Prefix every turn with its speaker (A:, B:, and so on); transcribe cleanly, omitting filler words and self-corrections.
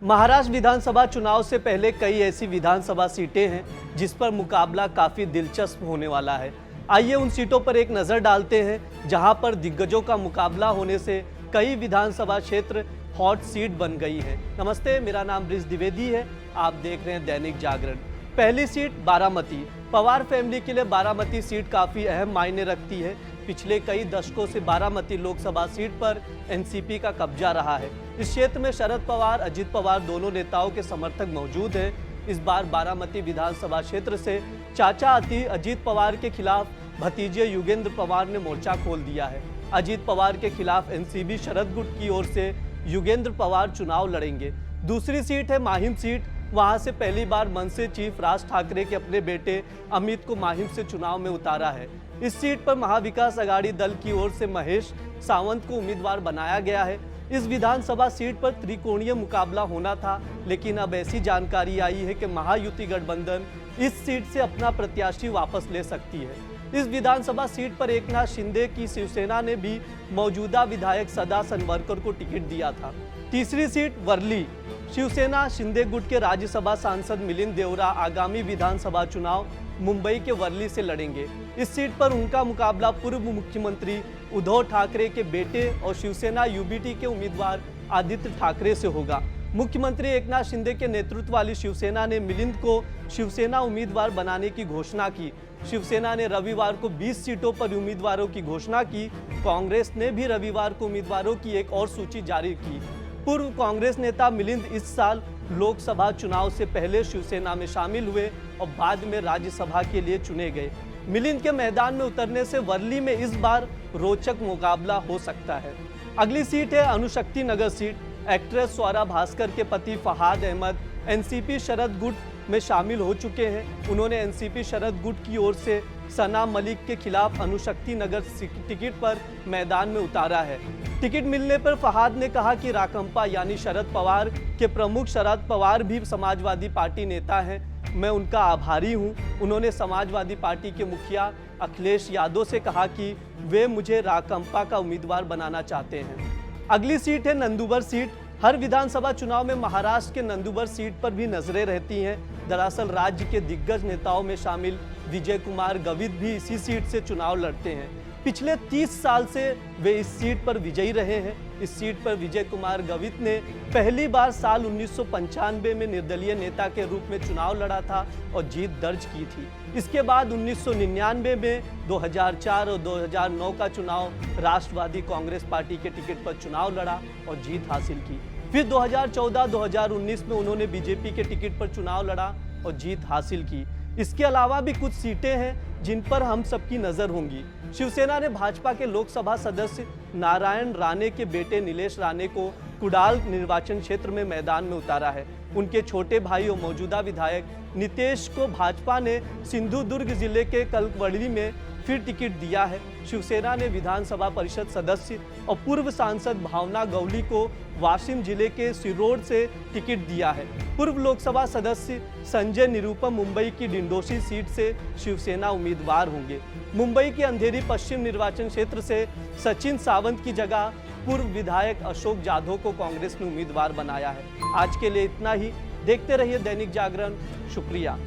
A: महाराष्ट्र विधानसभा चुनाव से पहले कई ऐसी विधानसभा सीटें हैं जिस पर मुकाबला काफी दिलचस्प होने वाला है। आइए उन सीटों पर एक नजर डालते हैं जहां पर दिग्गजों का मुकाबला होने से कई विधानसभा क्षेत्र हॉट सीट बन गई है। नमस्ते, मेरा नाम ब्रिज द्विवेदी है। आप देख रहे हैं दैनिक जागरण। पहली सीट बारामती। पवार फैमिली के लिए बारामती सीट काफी अहम मायने रखती है। पिछले कई दशकों से बारामती लोकसभा सीट पर एनसीपी का कब्जा रहा है। इस क्षेत्र में शरद पवार, अजित पवार दोनों नेताओं के समर्थक मौजूद हैं। इस बार बारामती विधानसभा क्षेत्र से चाचा अजित पवार के खिलाफ भतीजे युगेंद्र पवार ने मोर्चा खोल दिया है। अजित पवार के खिलाफ एनसीबी शरद गुट की ओर से युगेंद्र पवार चुनाव लड़ेंगे। दूसरी सीट है माहिम सीट। वहां से पहली बार मनसे चीफ राज ठाकरे के अपने बेटे अमित को माहिम से चुनाव में उतारा है। इस सीट पर महाविकास अघाड़ी दल की ओर से महेश सावंत को उम्मीदवार बनाया गया है। इस विधानसभा सीट पर त्रिकोणीय मुकाबला होना था, लेकिन अब ऐसी जानकारी आई है कि महायुति गठबंधन इस सीट से अपना प्रत्याशी वापस ले सकती है। इस विधानसभा सीट पर एकनाथ शिंदे की शिवसेना ने भी मौजूदा विधायक सदा सनवरकर को टिकट दिया था। तीसरी सीट वर्ली। शिवसेना शिंदे गुट के राज्यसभा सांसद मिलिंद देवरा आगामी विधानसभा चुनाव मुंबई के वर्ली से लड़ेंगे। इस सीट पर उनका मुकाबला पूर्व मुख्यमंत्री उद्धव ठाकरे के बेटे और शिवसेना यूबीटी के उम्मीदवार आदित्य ठाकरे से होगा। मुख्यमंत्री एकनाथ शिंदे के नेतृत्व वाली शिवसेना ने मिलिंद को शिवसेना उम्मीदवार बनाने की घोषणा की। शिवसेना ने रविवार को 20 सीटों पर उम्मीदवारों की घोषणा की। कांग्रेस ने भी रविवार को उम्मीदवारों की एक और सूची जारी की। पूर्व कांग्रेस नेता मिलिंद इस साल लोकसभा चुनाव से पहले शिवसेना में शामिल हुए और बाद में राज्यसभा के लिए चुने गए। मिलिंद के मैदान में उतरने से वर्ली में इस बार रोचक मुकाबला हो सकता है। अगली सीट है अनुशक्ति नगर सीट। एक्ट्रेस स्वरा भास्कर के पति फहाद अहमद एनसीपी शरद गुट में शामिल हो चुके हैं। उन्होंने एनसीपी शरद गुट की ओर से सना मलिक के खिलाफ अनुशक्ति नगर टिकट पर मैदान में उतारा है। टिकट मिलने पर फहाद ने कहा कि राकंपा यानी शरद पवार के प्रमुख शरद पवार भी समाजवादी पार्टी नेता हैं। मैं उनका आभारी हूं। उन्होंने समाजवादी पार्टी के मुखिया अखिलेश यादव से कहा कि वे मुझे राकंपा का उम्मीदवार बनाना चाहते हैं। अगली सीट है नंदुरबार सीट। हर विधानसभा चुनाव में महाराष्ट्र के नंदुरबार सीट पर भी नजरें रहती हैं। दरअसल राज्य के दिग्गज नेताओं में शामिल विजय कुमार गवित भी इसी सीट से चुनाव लड़ते हैं। पिछले 30 साल से वे इस सीट पर विजयी रहे हैं। इस सीट पर विजय कुमार गवित ने पहली बार साल 1995 में निर्दलीय नेता के रूप में चुनाव लड़ा था और जीत दर्ज की थी। इसके बाद 1999 में 2004 और 2009 का चुनाव राष्ट्रवादी कांग्रेस पार्टी के टिकट पर चुनाव लड़ा और जीत हासिल की। फिर 2014-2019 में उन्होंने बीजेपी के टिकट पर चुनाव लड़ा और जीत हासिल की। इसके अलावा भी कुछ सीटें हैं जिन पर हम सबकी नजर होंगी। शिवसेना ने भाजपा के लोकसभा सदस्य नारायण राणे के बेटे नीलेश राणे को कुडाल निर्वाचन क्षेत्र में मैदान में उतारा है। उनके छोटे भाई और मौजूदा विधायक नितेश को भाजपा ने सिंधुदुर्ग जिले के कलवड़ी में फिर टिकट दिया है। शिवसेना ने विधानसभा परिषद सदस्य और पूर्व सांसद भावना गवली को वाशिम जिले के सिरोड से टिकट दिया है। पूर्व लोकसभा सदस्य संजय निरुपम मुंबई की डिंडोशी सीट से शिवसेना उम्मीदवार होंगे। मुंबई के अंधेरी पश्चिम निर्वाचन क्षेत्र से सचिन सावंत की जगह पूर्व विधायक अशोक जाधव को कांग्रेस ने उम्मीदवार बनाया है। आज के लिए इतना ही। देखते रहिए दैनिक जागरण। शुक्रिया।